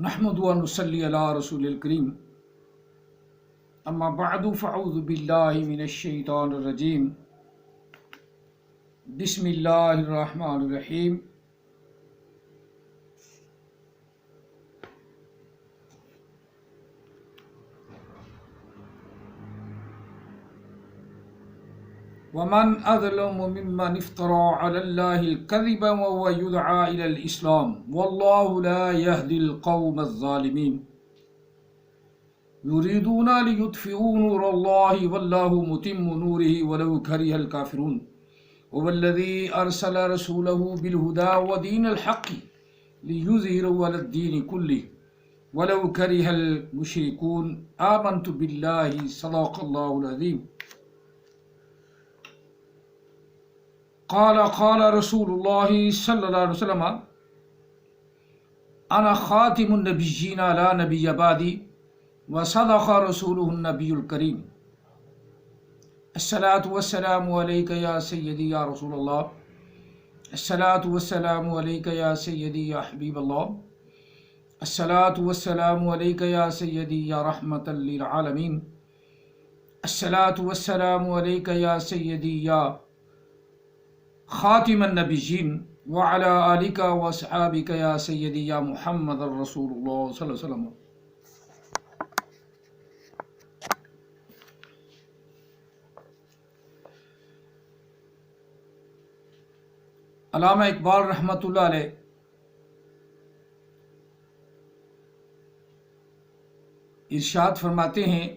نحمد و نصلی علی رسول الکریم اما بعد فاعوذ باللہ من الشیطان الرجیم بسم اللہ الرحمن الرحیم ومن اظلم ممن افترى على الله الكذب وهو يدعى الى الاسلام والله لا يهدي القوم الظالمين يريدون ليطفئوا نور الله والله متم نوره ولو كره الكافرون هو الذي ارسل رسوله بالهدى ودين الحق ليظهره على الدين كله ولو كره المشركون آمنت بالله صدق الله العظيم قال رسول الله صلى الله عليه وسلم أنا خاتم النبيين لا نبي بعدي وصدق رسوله النبي الكريم الصلاة والسلام عليك يا سيدي يا رسول الله الصلاة والسلام عليك يا سيدي يا حبيب الله الصلاة والسلام عليك يا سيدي يا رحمة للعالمين الصلاة والسلام عليك يا سيدي يا خاتم النبیین وعلی آلک و اصحابک یا سیدی یا محمد الرسول اللہ صلی اللہ علیہ وسلم۔ علامہ اقبال رحمۃ اللہ علیہ ارشاد فرماتے ہیں،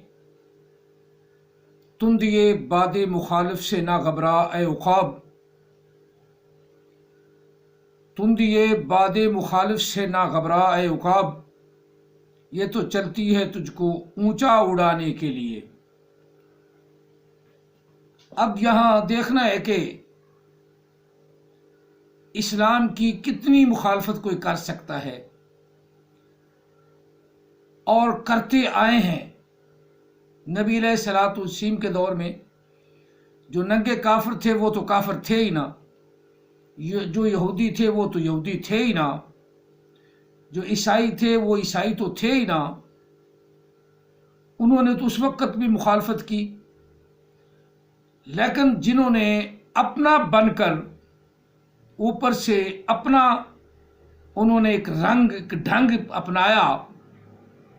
تندیے باد مخالف سے نہ گھبرا اے عقاب، تندیے باد مخالف سے نہ گھبرا اے عقاب، یہ تو چلتی ہے تجھ کو اونچا اڑانے کے لیے۔ اب یہاں دیکھنا ہے کہ اسلام کی کتنی مخالفت کوئی کر سکتا ہے، اور کرتے آئے ہیں۔ نبی علیہ الصلوۃ والتسلیم کے دور میں جو ننگے کافر تھے وہ تو کافر تھے ہی نہ، جو یہودی تھے وہ تو یہودی تھے ہی نہ، جو عیسائی تھے وہ عیسائی تو تھے ہی نہ۔ انہوں نے تو اس وقت بھی مخالفت کی، لیکن جنہوں نے اپنا بن کر اوپر سے اپنا انہوں نے ایک رنگ ایک ڈھنگ اپنایا،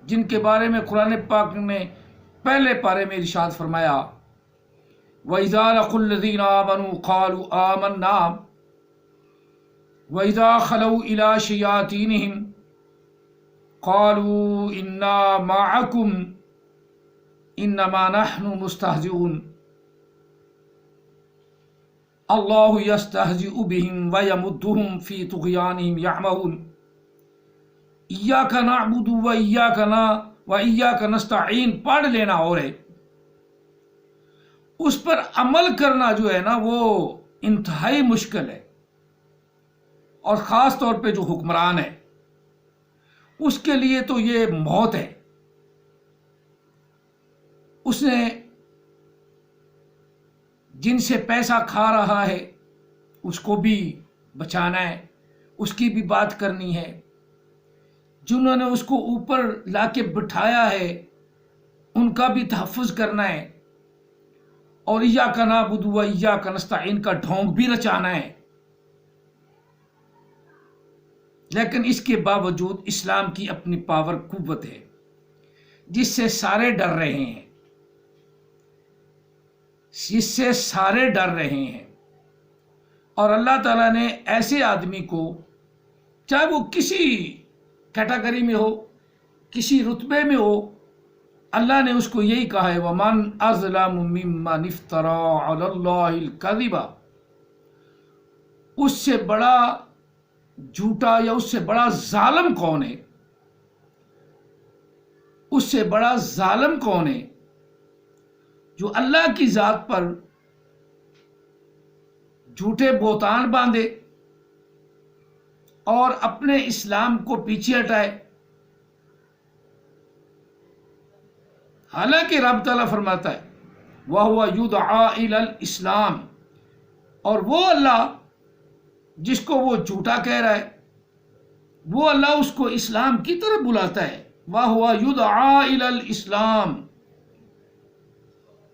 جن کے بارے میں قرآن پاک نے پہلے پارے میں ارشاد فرمایا، وَإِذَا لَقُوا الَّذِينَ آمَنُوا قَالُوا آمَنَّا وَإِذَا خَلَوْا إِلَىٰ شَيَاطِينِهِمْ قَالُوا إِنَّا مَعَكُمْ إِنَّمَا نَحْنُ مُسْتَهْزِئُونَ اللَّهُ يَسْتَهْزِئُ بِهِمْ وَيَمُدُّهُمْ فِي طُغْيَانِهِمْ يَعْمَهُونَ إِيَّاكَ نَعْبُدُ وَإِيَّاكَ نَسْتَعِينُ پڑھ لینا اور ہے، اس پر عمل کرنا جو ہے نا وہ انتہائی مشکل ہے، اور خاص طور پہ جو حکمران ہے اس کے لیے تو یہ موت ہے۔ اس نے جن سے پیسہ کھا رہا ہے اس کو بھی بچانا ہے، اس کی بھی بات کرنی ہے، جنہوں نے اس کو اوپر لا کے بٹھایا ہے ان کا بھی تحفظ کرنا ہے، اور ایاک نعبد و ایاک نستعین کا ڈھونگ بھی رچانا ہے۔ لیکن اس کے باوجود اسلام کی اپنی پاور قوت ہے جس سے سارے ڈر رہے ہیں، جس سے سارے ڈر رہے ہیں، اور اللہ تعالیٰ نے ایسے آدمی کو، چاہے وہ کسی کیٹیگری میں ہو، کسی رتبے میں ہو، اللہ نے اس کو یہی کہا ہے، وَمَنْ أَظْلَمُ مِمَّنِ افْتَرَىٰ عَلَى اللَّهِ الْكَذِبَ، اس سے بڑا جھوٹا یا اس سے بڑا ظالم کون ہے؟ اس سے بڑا ظالم کون ہے جو اللہ کی ذات پر جھوٹے بہتان باندھے اور اپنے اسلام کو پیچھے ہٹائے؟ حالانکہ رب تعالیٰ فرماتا ہے وَهُوَ يُدْعَىٰ إِلَى الْإِسْلَامِ، اور وہ اللہ جس کو وہ جھوٹا کہہ رہا ہے، وہ اللہ اس کو اسلام کی طرف بلاتا ہے. وَهُوَ يُدْعَىٰ إِلَى الْإِسْلَامِ،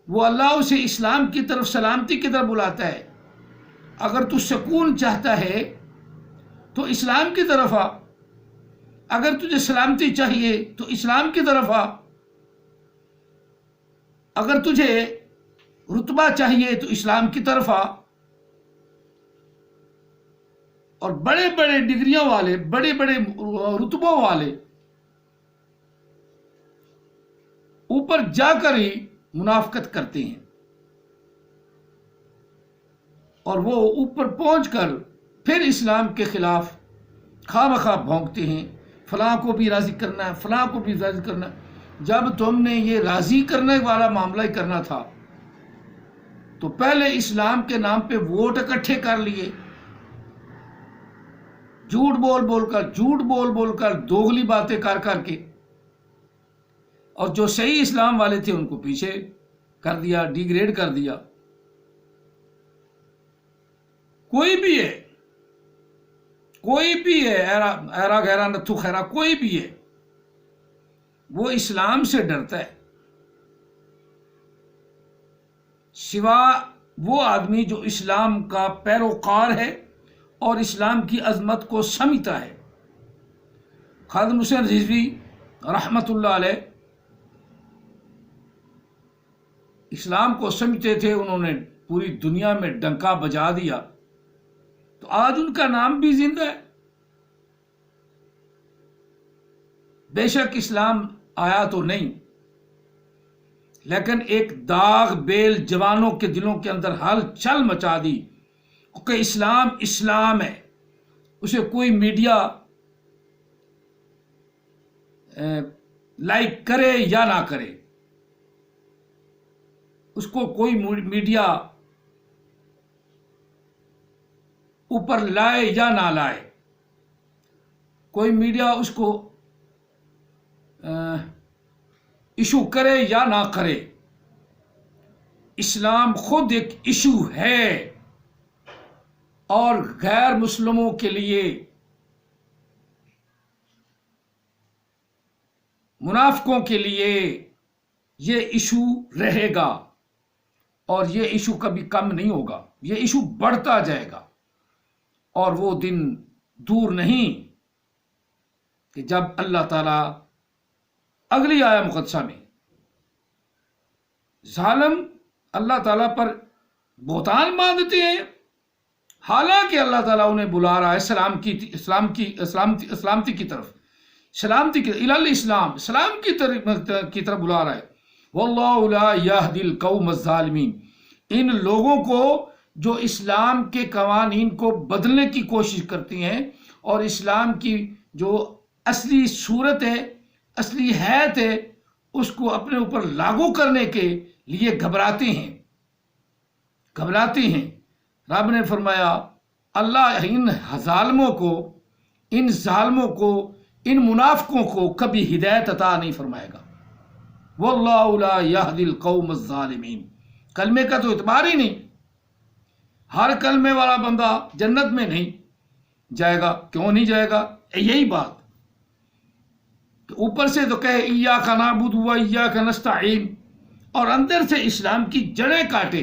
وہ اللہ اسے اسلام کی طرف، سلامتی کی طرف بلاتا ہے. اگر تو سکون چاہتا ہے تو اسلام کی طرف آ، اگر تجھے سلامتی چاہیے تو اسلام کی طرف آ، اگر تجھے رتبہ چاہیے تو اسلام کی طرف آ. اور بڑے بڑے ڈگریوں والے، بڑے بڑے رتبوں والے اوپر جا کر ہی منافقت کرتے ہیں، اور وہ اوپر پہنچ کر پھر اسلام کے خلاف خواہ مخواہ بھونکتے ہیں. فلاں کو بھی راضی کرنا ہے، فلاں کو بھی راضی کرنا ہے. جب تم نے یہ راضی کرنے والا معاملہ ہی کرنا تھا تو پہلے اسلام کے نام پہ ووٹ اکٹھے کر لیے، جھوٹ بول بول کر دوغلی باتیں کر کر کے، اور جو صحیح اسلام والے تھے ان کو پیچھے کر دیا، ڈیگریڈ کر دیا. کوئی بھی ہے ایرا غیرا نتھو خیرا، کوئی بھی ہے، وہ اسلام سے ڈرتا ہے، سوا وہ آدمی جو اسلام کا پیروکار ہے اور اسلام کی عظمت کو سمجھتا ہے. خادم حسین رضوی رحمت اللہ علیہ اسلام کو سمجھتے تھے، انہوں نے پوری دنیا میں ڈنکا بجا دیا، تو آج ان کا نام بھی زندہ ہے. بے شک اسلام آیا تو نہیں، لیکن ایک داغ بیل جوانوں کے دلوں کے اندر ہلچل مچا دی کہ اسلام ہے. اسے کوئی میڈیا لائک کرے یا نہ کرے، اس کو کوئی میڈیا اوپر لائے یا نہ لائے، کوئی میڈیا اس کو ایشو کرے یا نہ کرے، اسلام خود ایک ایشو ہے. اور غیر مسلموں کے لیے، منافقوں کے لیے یہ ایشو رہے گا، اور یہ ایشو کبھی کم نہیں ہوگا، یہ ایشو بڑھتا جائے گا. اور وہ دن دور نہیں کہ جب اللہ تعالیٰ اگلی آیہ مقدسہ میں ظالم اللہ تعالیٰ پر بہتان باندھتے ہیں، حالانکہ اللہ تعالیٰ انہیں بلا رہا ہے سلامتی کی طرف، الی الاسلام، اسلام کی طرف بلا رہا ہے. واللہ لا یہدی القوم الظالمین، ان لوگوں کو جو اسلام کے قوانین کو بدلنے کی کوشش کرتی ہیں اور اسلام کی جو اصلی صورت ہے، اصلی حیت ہے، اس کو اپنے اوپر لاگو کرنے کے لیے گھبراتے ہیں. رب نے فرمایا اللہ ان ظالموں کو، ان منافقوں کو کبھی ہدایت عطا نہیں فرمائے گا. واللہ لا یہدی القوم الظالمین، کلمے کا تو اعتبار ہی نہیں. ہر کلمے والا بندہ جنت میں نہیں جائے گا. کیوں نہیں جائے گا؟ یہی بات کہ اوپر سے تو کہے ایاک نعبد و ایاک نستعین، اور اندر سے اسلام کی جڑیں کاٹے.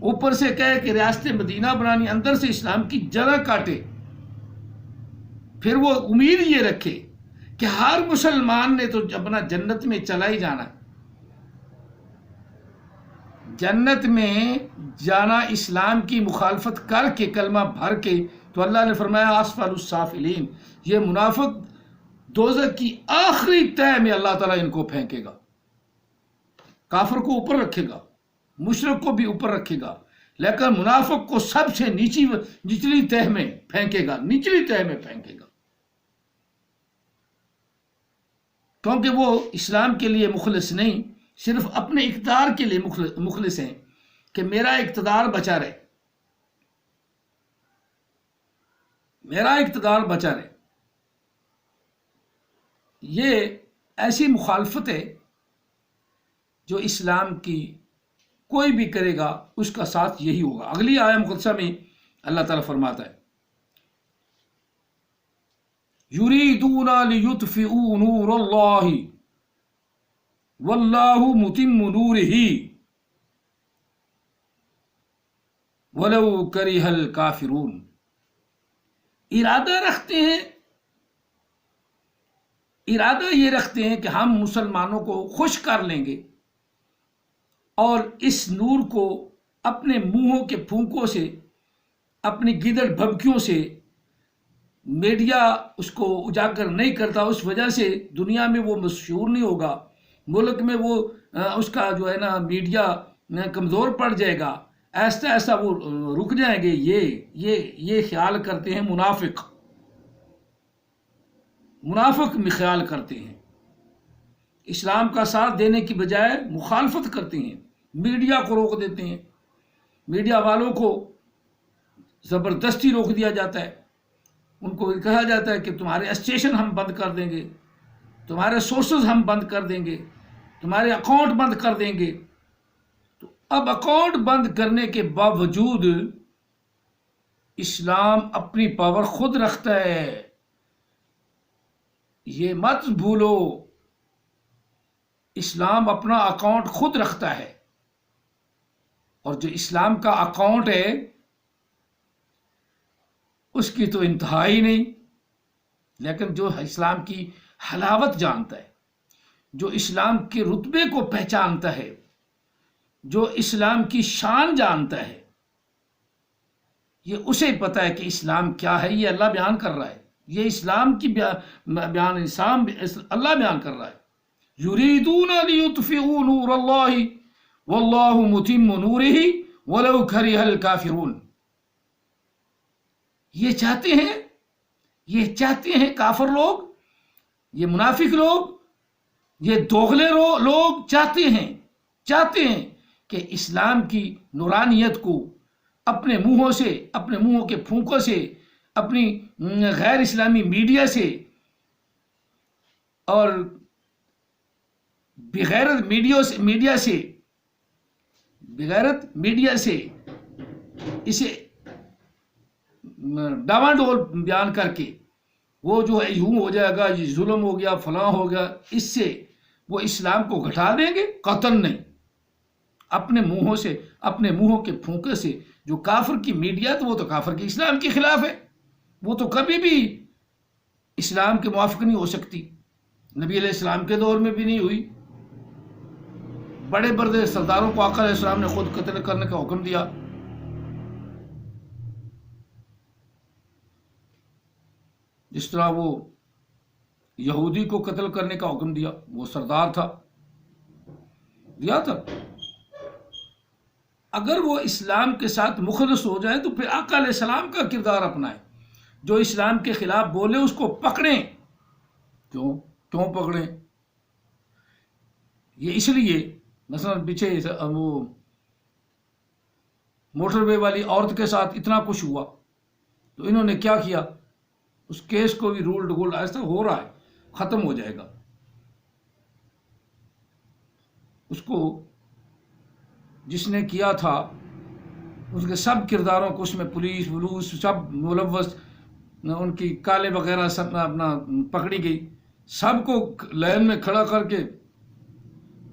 اوپر سے کہے کہ ریاست مدینہ بنانی، اندر سے اسلام کی جڑیں کاٹے. پھر وہ امید یہ رکھے کہ ہر مسلمان نے تو اپنا جنت میں چلا ہی جانا. جنت میں جانا اسلام کی مخالفت کر کے، کلمہ بھر کے. تو اللہ نے فرمایا اسفل السافلین، یہ منافق دوزخ کی آخری تہہ میں اللہ تعالیٰ ان کو پھینکے گا. کافر کو اوپر رکھے گا، مشرک کو بھی اوپر رکھے گا، لیکن منافق کو سب سے نچلی تہہ میں پھینکے گا، نچلی تہہ میں پھینکے گا. کیونکہ وہ اسلام کے لیے مخلص نہیں، صرف اپنے اقتدار کے لیے مخلص ہیں کہ میرا اقتدار بچا رہے، میرا اقتدار بچا رہے. یہ ایسی مخالفت ہے جو اسلام کی کوئی بھی کرے گا اس کا ساتھ یہی ہوگا. اگلی آیہ مقدسہ میں اللہ تعالیٰ فرماتا ہے یریدون لیطفئوا نور اللہ واللہ متم نورہ ولو کرہ الکافرون. ارادہ رکھتے ہیں، ارادہ یہ رکھتے ہیں کہ ہم مسلمانوں کو خوش کر لیں گے اور اس نور کو اپنے منہوں کے پھونکوں سے، اپنی گیدڑ بھبکیوں سے میڈیا اس کو اجاگر نہیں کرتا، اس وجہ سے دنیا میں وہ مشہور نہیں ہوگا، ملک میں وہ اس کا جو ہے نا میڈیا کمزور پڑ جائے گا، ایسا ایسا وہ رک جائیں گے. یہ خیال کرتے ہیں منافق میں خیال کرتے ہیں. اسلام کا ساتھ دینے کی بجائے مخالفت کرتے ہیں، میڈیا کو روک دیتے ہیں، میڈیا والوں کو زبردستی روک دیا جاتا ہے. ان کو کہا جاتا ہے کہ تمہارے اسٹیشن ہم بند کر دیں گے، تمہارے سورسز ہم بند کر دیں گے، تمہارے اکاؤنٹ بند کر دیں گے. تو اب اکاؤنٹ بند کرنے کے باوجود اسلام اپنی پاور خود رکھتا ہے، یہ مت بھولو. اسلام اپنا اکاؤنٹ خود رکھتا ہے، اور جو اسلام کا اکاؤنٹ ہے اس کی تو انتہا ہی نہیں. لیکن جو اسلام کی حلاوت جانتا ہے، جو اسلام کے رتبے کو پہچانتا ہے، جو اسلام کی شان جانتا ہے، یہ اسے پتہ ہے کہ اسلام کیا ہے. یہ اللہ بیان کر رہا ہے، یہ اسلام کی بیان اسلام اللہ بیان کر رہا ہے. یریدون لیطفئوا نور اللہ واللہ متم نورہ ولو کرہ الکافرون. یہ چاہتے ہیں کافر لوگ، یہ منافق لوگ، یہ دوغلے لوگ چاہتے ہیں کہ اسلام کی نورانیت کو اپنے منہوں سے، اپنے منہوں کے پھونکوں سے، اپنی غیر اسلامی میڈیا سے اور بغیرت میڈیا سے اسے ڈاواڈول بیان کر کے وہ جو ہے یوں ہو جائے گا، یہ ظلم ہو گیا، فلاں ہو گیا، اس سے وہ اسلام کو گھٹا دیں گے. قطعاً نہیں. اپنے منہوں سے، اپنے منہوں کے پھونکے سے جو کافر کی میڈیا، تو وہ تو کافر کی اسلام کے خلاف ہے، وہ تو کبھی بھی اسلام کے موافق نہیں ہو سکتی. نبی علیہ السلام کے دور میں بھی نہیں ہوئی. بڑے بڑے سرداروں کو آقا علیہ السلام نے خود قتل کرنے کا حکم دیا. جس طرح وہ یہودی کو قتل کرنے کا حکم دیا، وہ سردار تھا، دیا تھا. اگر وہ اسلام کے ساتھ مخلص ہو جائے تو پھر آقا علیہ السلام کا کردار اپنائیں. جو اسلام کے خلاف بولے اس کو پکڑیں. کیوں پکڑیں؟ یہ اس لیے مثلا پیچھے وہ موٹر وے والی عورت کے ساتھ اتنا کچھ ہوا تو انہوں نے کیا کیا، اس کیس کو بھی رول ڈگول ایسا ہو رہا ہے، ختم ہو جائے گا. اس کو جس نے کیا تھا اس کے سب کرداروں کو اس میں پولیس ولوس سب ملوث، ان کی کالے وغیرہ سب اپنا پکڑی گئی، سب کو لائن میں کھڑا کر کے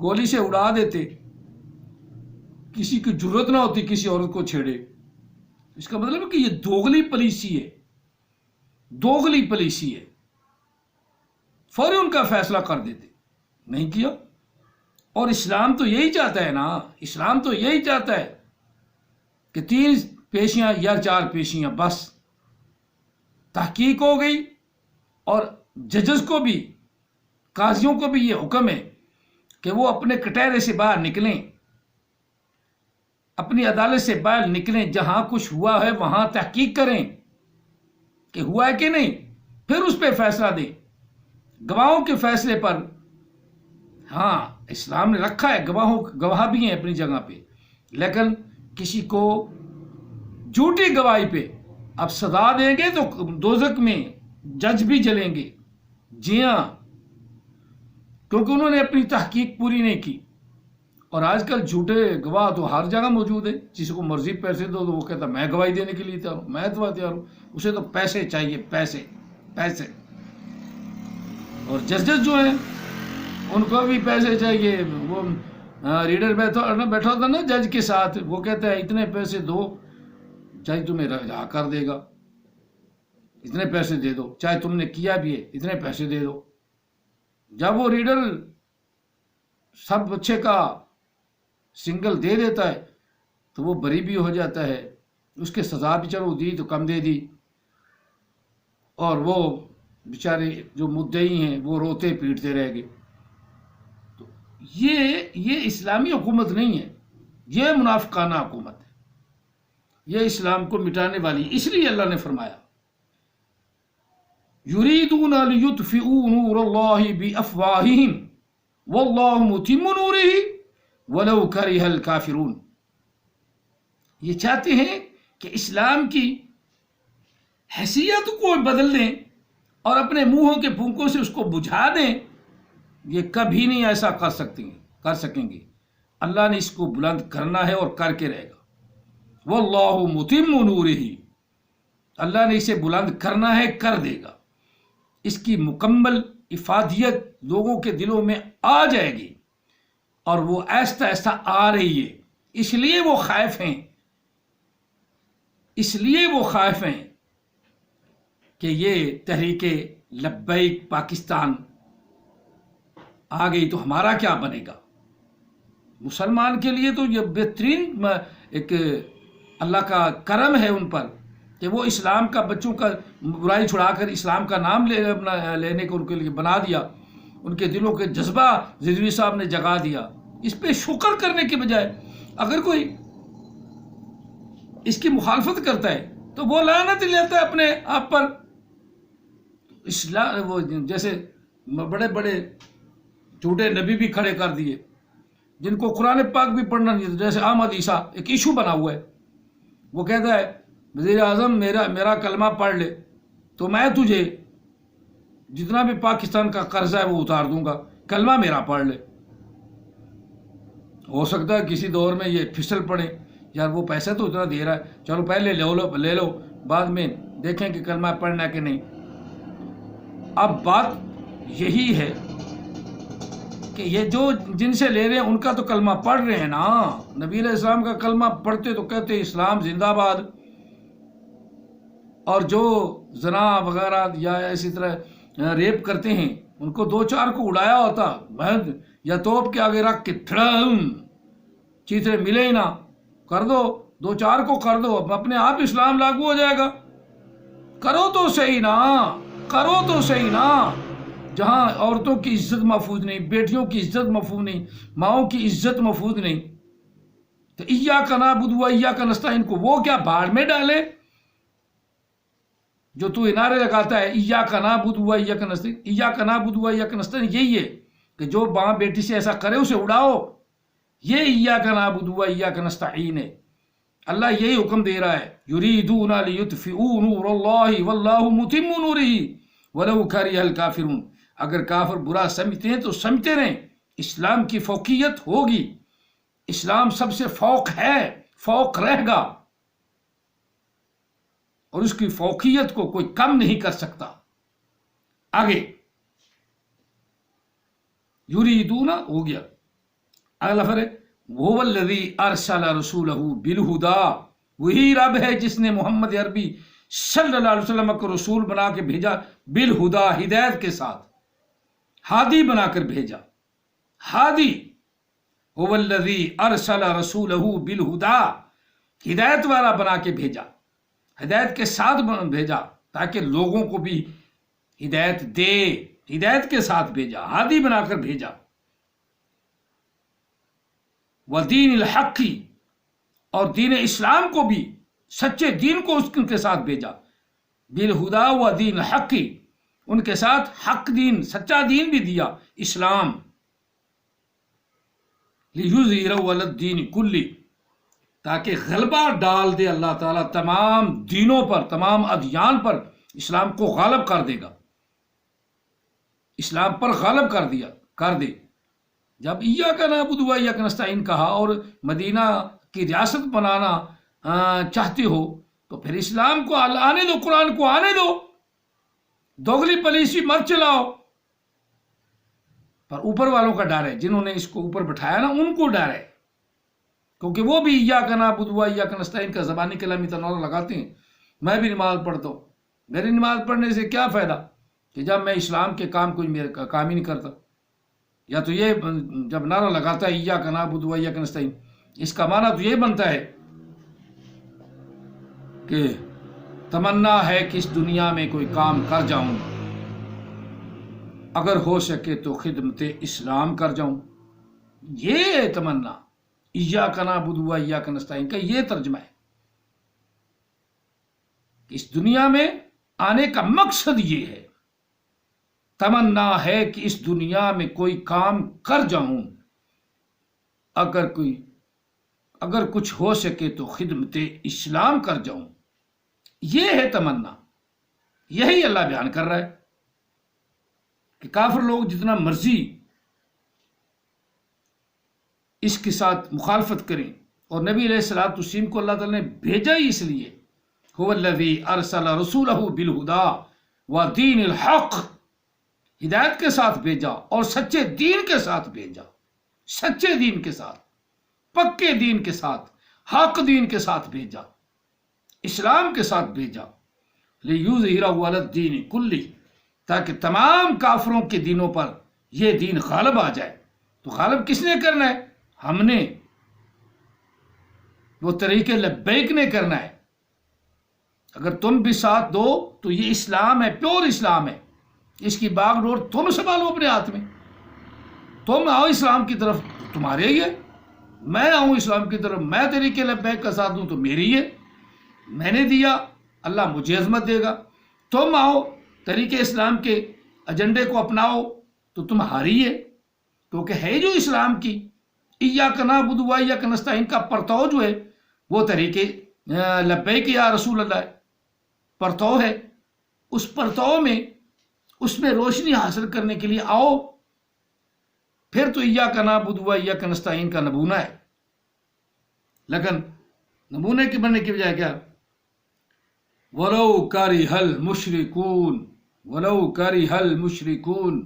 گولی سے اڑا دیتے. کسی کی جرت نہ ہوتی کسی عورت کو چھیڑے. اس کا مطلب ہے کہ یہ دوغلی پالیسی ہے. فوری ان کا فیصلہ کر دیتے، نہیں کیا. اور اسلام تو یہی چاہتا ہے نا، اسلام تو یہی چاہتا ہے کہ 3 پیشیاں یا 4 پیشیاں بس. تحقیق ہو گئی اور ججز کو بھی، قاضیوں کو بھی یہ حکم ہے کہ وہ اپنے کٹہرے سے باہر نکلیں، اپنی عدالت سے باہر نکلیں، جہاں کچھ ہوا ہے وہاں تحقیق کریں کہ ہوا ہے کہ نہیں، پھر اس پہ فیصلہ دیں. گواہوں کے فیصلے پر، ہاں اسلام نے رکھا ہے گواہ بھی ہیں اپنی جگہ پہ، لیکن کسی کو جھوٹی گواہی پہ اب سزا دیں گے تو دوزخ میں جج بھی جلیں گے. جی ہاں، کیونکہ انہوں نے اپنی تحقیق پوری نہیں کی. اور آج کل جھوٹے گواہ تو ہر جگہ موجود ہیں. جس کو مرضی پیسے دو تو وہ کہتا میں گواہی دینے کے لیے تیار ہوں، میں تو تیار ہوں. اسے تو پیسے چاہیے، پیسے. اور ججز جو ہیں ان کو بھی پیسے چاہیے. وہ ریڈر بیٹھا ہوتا نا جج کے ساتھ, وہ کہتا ہے اتنے پیسے دو, جج تمہیں رہا کر دے گا, اتنے پیسے دے دو, چاہے تم نے کیا بھی ہے اتنے پیسے دے دو. جب وہ ریڈر سب بچے کا سنگل دے دیتا ہے تو وہ بری بھی ہو جاتا ہے, اس کے سزا بھی چلو دی تو کم دے دی, اور وہ بیچارے جو مدعی ہیں وہ روتے پیٹتے رہ گئے. تو یہ اسلامی حکومت نہیں ہے, یہ منافقانہ حکومت ہے, یہ اسلام کو مٹانے والی. اس لیے اللہ نے فرمایا یریدون لیطفئوا نور اللہ بافواہہم واللہ متم نورہ ولو کرہ الکافرون. یہ چاہتے ہیں کہ اسلام کی حیثیت کو بدل دیں اور اپنے منہوں کے پھونکوں سے اس کو بجھا دیں. یہ کبھی نہیں ایسا کر سکیں گے. اللہ نے اس کو بلند کرنا ہے اور کر کے رہے گا. واللہ متم نورہ, اللہ نے اسے بلند کرنا ہے, کر دے گا. اس کی مکمل افادیت لوگوں کے دلوں میں آ جائے گی, اور وہ آہستہ آہستہ آ رہی ہے. اس لیے وہ خائف ہیں کہ یہ تحریک لبیک پاکستان آ گئی تو ہمارا کیا بنے گا. مسلمان کے لیے تو یہ بہترین ایک اللہ کا کرم ہے ان پر کہ وہ اسلام کا بچوں کا برائی چھڑا کر اسلام کا نام لینے کو ان کے لیے بنا دیا. ان کے دلوں کے جذبہ رضوی صاحب نے جگا دیا. اس پہ شکر کرنے کے بجائے اگر کوئی اس کی مخالفت کرتا ہے تو وہ لعنت لیتا ہے اپنے آپ پر. اسلام وہ جیسے بڑے بڑے جھوٹے نبی بھی کھڑے کر دیے جن کو قرآن پاک بھی پڑھنا نہیں. جیسے احمد عیسیٰ ایک ایشو بنا ہوا ہے, وہ کہتا ہے وزیر اعظم میرا کلمہ پڑھ لے تو میں تجھے جتنا بھی پاکستان کا قرضہ ہے وہ اتار دوں گا, کلمہ میرا پڑھ لے. ہو سکتا ہے کسی دور میں یہ پھسل پڑے, یار وہ پیسہ تو اتنا دے رہا ہے, چلو پہلے لے لو بعد میں دیکھیں کہ کلمہ پڑھنا کہ نہیں. اب بات یہی ہے کہ یہ جو جن سے لے رہے ہیں ان کا تو کلمہ پڑھ رہے ہیں نا. نبی علیہ السلام کا کلمہ پڑھتے تو کہتے اسلام زندہ باد. اور جو زنا وغیرہ یا اسی طرح ریپ کرتے ہیں ان کو دو چار کو اڑایا ہوتا یا توپ کے آگے رکھ کے چیترے ملے ہی نہ, کر دو دو چار کو کر دو, اپنے آپ اسلام لاگو ہو جائے گا. کرو تو صحیح نا. جہاں عورتوں کی عزت محفوظ نہیں, بیٹیوں کی عزت محفوظ نہیں, ماؤں کی عزت محفوظ نہیں, تو ایاک نعبد و ایاک نستعین کو وہ کیا بھاڑ میں ڈالے. جو تو نعرے لگاتا ہے ایاک نعبد و ایاک نستعین, ایاک نعبد و ایاک نستعین یہی ہے کہ جو ماں بیٹی سے ایسا کرے اسے اڑاؤ. یہ ایاک نعبد و ایاک نستعین ہے. اللہ یہی حکم دے رہا ہے یریدون لیطفئوا نور اللہ واللہ متم نورہ ولو کرہ الکافرون. اگر کافر برا سمجھتے ہیں تو سمجھتے رہیں, اسلام کی فوقیت ہوگی, اسلام سب سے فوق ہے, فوق رہے گا, اور اس کی فوقیت کو کوئی کم نہیں کر سکتا. آگے یریدون ہو گیا, اگلا فرق وَهُوَ الَّذِي أَرْسَلَ رَسُولَهُ بِالْهُدَىٰ, وہی رب ہے جس نے محمد عربی صلی اللہ علیہ وسلم کو رسول بنا کے بھیجا, بالہدا ہدایت کے ساتھ, ہادی بنا کر بھیجا. ہادی هُوَ الَّذِي أَرْسَلَ رَسُولَهُ بِالْهُدَىٰ, ہدایت والا بنا کے بھیجا, ہدایت کے ساتھ بھیجا تاکہ لوگوں کو بھی ہدایت دے, ہدایت کے ساتھ بھیجا, ہادی بنا کر بھیجا. وَدِينِ الْحَقِّ, اور دین اسلام کو بھی, سچے دین کو اس کے ساتھ بھیجا. بِالْهُدَىٰ وَدِينِ الْحَقِّ, ان کے ساتھ حق دین, سچا دین بھی دیا, اسلام. لِيُظْهِرَهُ عَلَى الدِّينِ كُلِّهِ, تاکہ غلبہ ڈال دے اللہ تعالیٰ تمام دینوں پر, تمام ادیان پر. اسلام کو غالب کر دے گا, اسلام پر غالب کر دے. جب ایاک نعبد و ایاک نستعین کہا اور مدینہ کی ریاست بنانا چاہتے ہو تو پھر اسلام کو آنے دو, قرآن کو آنے دو, دوغلی پالیسی مت چلاؤ. اور اوپر والوں کا ڈر ہے، جنہوں نے اس کو اوپر بٹھایا نا ان کو ڈر ہے، کیونکہ وہ بھی ایاک نعبد و ایاک نستعین کا زبانی کلامی تنور لگاتے ہیں۔ میں بھی نماز پڑھتا ہوں، میری نماز پڑھنے سے کیا فائدہ کہ جب میں اسلام کے کام کوئی میرا کام ہی نہیں کرتا؟ یا تو یہ جب نعرہ لگاتا ہے ایاک نعبد و ایاک نستعین، اس کا معنی تو یہ بنتا ہے کہ تمنا ہے کہ اس دنیا میں کوئی کام کر جاؤں، اگر ہو سکے تو خدمت اسلام کر جاؤں۔ یہ تمنا ایاک نعبد و ایاک نستعین کا یہ ترجمہ ہے کہ اس دنیا میں آنے کا مقصد یہ ہے، تمنا ہے کہ اس دنیا میں کوئی کام کر جاؤں، اگر کچھ ہو سکے تو خدمت اسلام کر جاؤں۔ یہ ہے تمنا، یہی اللہ بیان کر رہا ہے کہ کافر لوگ جتنا مرضی اس کے ساتھ مخالفت کریں، اور نبی علیہ الصلوۃ والتسلیم کو اللہ تعالیٰ نے بھیجا ہی اس لیے، هو الذی ارسل رسولہ بالہدی ودین الحق، ہدایت کے ساتھ بھیجا اور سچے دین کے ساتھ بھیجا، سچے دین کے ساتھ، پکے دین کے ساتھ، حق دین کے ساتھ بھیجا، اسلام کے ساتھ بھیجا، لیظہرہ علی الدین کلہ، تاکہ تمام کافروں کے دینوں پر یہ دین غالب آ جائے۔ تو غالب کس نے کرنا ہے؟ ہم نے، وہ طریقے لبیک نے کرنا ہے۔ اگر تم بھی ساتھ دو تو یہ اسلام ہے، پیور اسلام ہے، اس کی باغ ڈور تم سنبھالو اپنے ہاتھ میں۔ تم آؤ اسلام کی طرف، تمہارے ہی ہے، میں آؤں اسلام کی طرف، میں طریقے لبیک کا ساتھ دوں تو میری ہے، میں نے دیا، اللہ مجھے عظمت دے گا۔ تم آؤ طریقے اسلام کے ایجنڈے کو اپناؤ تو تمہاری ہے، کیونکہ ہے جو اسلام کی ایاک نعبد و ایاک نستعین کا پرتو جو ہے وہ طریقے لبیک یا رسول اللہ ہے، پرتو ہے۔ اس پرتو میں، اس میں روشنی حاصل کرنے کے لیے آؤ، پھر تو ایاک نعبد و ایاک نستعین کا نمونہ ہے۔ لیکن نمونے کے بننے کی بجائے کیا؟ وَلَوْ كَرِهَ الْمُشْرِكُونَ، وَلَوْ كَرِهَ الْمُشْرِكُونَ،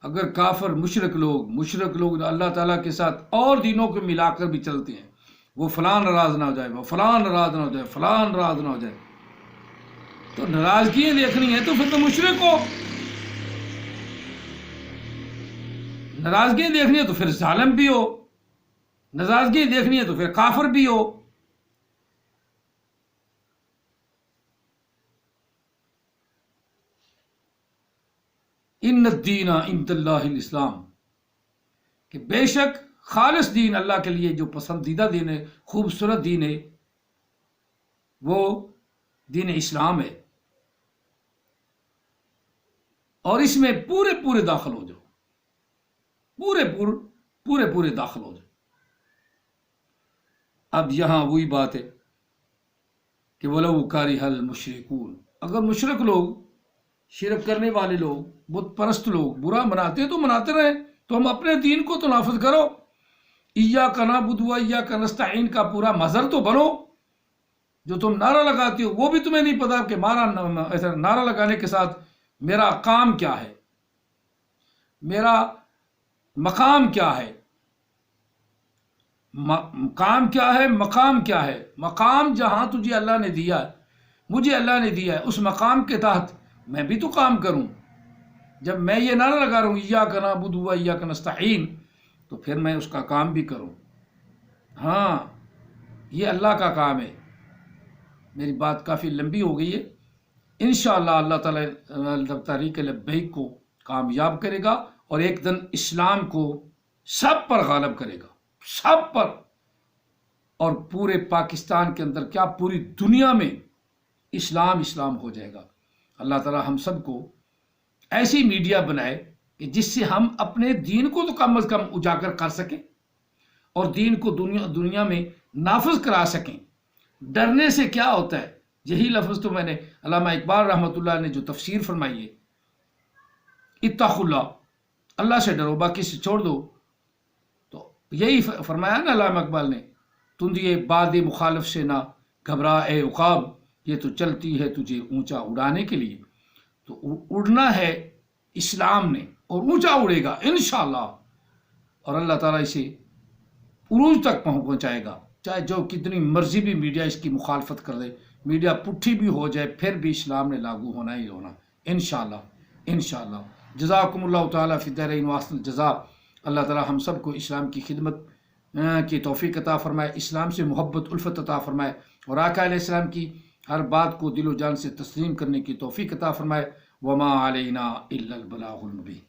اگر کافر مشرک لوگ اللہ تعالیٰ کے ساتھ اور دینوں کو ملا کر بھی چلتے ہیں، وہ فلاں ناراض نہ ہو جائے، وہ فلاں ناراض نہ ہو جائے، فلاں ناراض نہ ہو جائے، تو ناراضگیاں دیکھنی ہے تو پھر تو مشرک ہو، ناراضگیاں دیکھنی ہے تو پھر ظالم بھی ہو، ناراضگی دیکھنی ہے تو پھر کافر بھی ہو۔ ان الدین عند اللہ الاسلام، کہ بے شک خالص دین اللہ کے لیے جو پسندیدہ دین ہے، خوبصورت دین ہے، وہ دین اسلام ہے، اور اس میں پورے داخل ہو جاؤ، پورے داخل ہو جاؤ۔ اب یہاں وہی بات ہے کہ وَلَوْ كَرِهَ الْمُشْرِكُونَ، اگر مشرک لوگ، شرک کرنے والے لوگ، بت پرست لوگ برا مناتے تو مناتے رہے، تو ہم اپنے دین کو تو نافذ کرو، ایاک نعبد و ایاک نستعین کا پورا مظہر تو بنو۔ جو تم نعرہ لگاتے ہو وہ بھی تمہیں نہیں پتا کہ ایسا نعرہ لگانے کے ساتھ میرا کام کیا ہے، میرا مقام کیا ہے، کام کیا ہے، مقام کیا ہے۔ مقام جہاں تجھے اللہ نے دیا ہے، مجھے اللہ نے دیا ہے، اس مقام کے تحت میں بھی تو کام کروں۔ جب میں یہ نعرہ لگا رہا ہوں ایاک نعبد و ایاک نستعین، تو پھر میں اس کا کام بھی کروں۔ ہاں، یہ اللہ کا کام ہے۔ میری بات کافی لمبی ہو گئی ہے، انشاءاللہ اللہ تعالیٰ طریق لبیک کو کامیاب کرے گا، اور ایک دن اسلام کو سب پر غالب کرے گا، سب پر، اور پورے پاکستان کے اندر کیا پوری دنیا میں اسلام ہو جائے گا۔ اللہ تعالیٰ ہم سب کو ایسی میڈیا بنائے کہ جس سے ہم اپنے دین کو تو کم از کم اجاگر کر سکیں، اور دین کو دنیا میں نافذ کرا سکیں۔ ڈرنے سے کیا ہوتا ہے؟ یہی لفظ تو میں نے علامہ اقبال رحمۃ اللہ نے جو تفسیر فرمائی ہے، اتقوا اللہ، اللہ سے ڈرو، باقی سے چھوڑ دو، تو یہی فرمایا نا علامہ اقبال نے، تندیے باد مخالف سے نہ گھبرا اے عقاب، یہ تو چلتی ہے تجھے اونچا اڑانے کے لیے۔ تو اڑنا ہے اسلام نے اور اونچا اڑے گا انشاءاللہ، اور اللہ تعالیٰ اسے عروج تک پہنچائے گا، چاہے جو کتنی مرضی بھی میڈیا اس کی مخالفت کر دے، میڈیا پٹھی بھی ہو جائے، پھر بھی اسلام نے لاگو ہونا ہی ہونا انشاءاللہ انشاءاللہ۔ جزاکم اللہ تعالیٰ فی الدارین واحسن الجزاء۔ اللہ تعالیٰ ہم سب کو اسلام کی خدمت کی توفیق عطا فرمائے، اسلام سے محبت الفت عطا فرمائے، اور آقا علیہ السلام کی ہر بات کو دل و جان سے تسلیم کرنے کی توفیق عطا فرمائے۔ وما علینا الا البلاغ المبین۔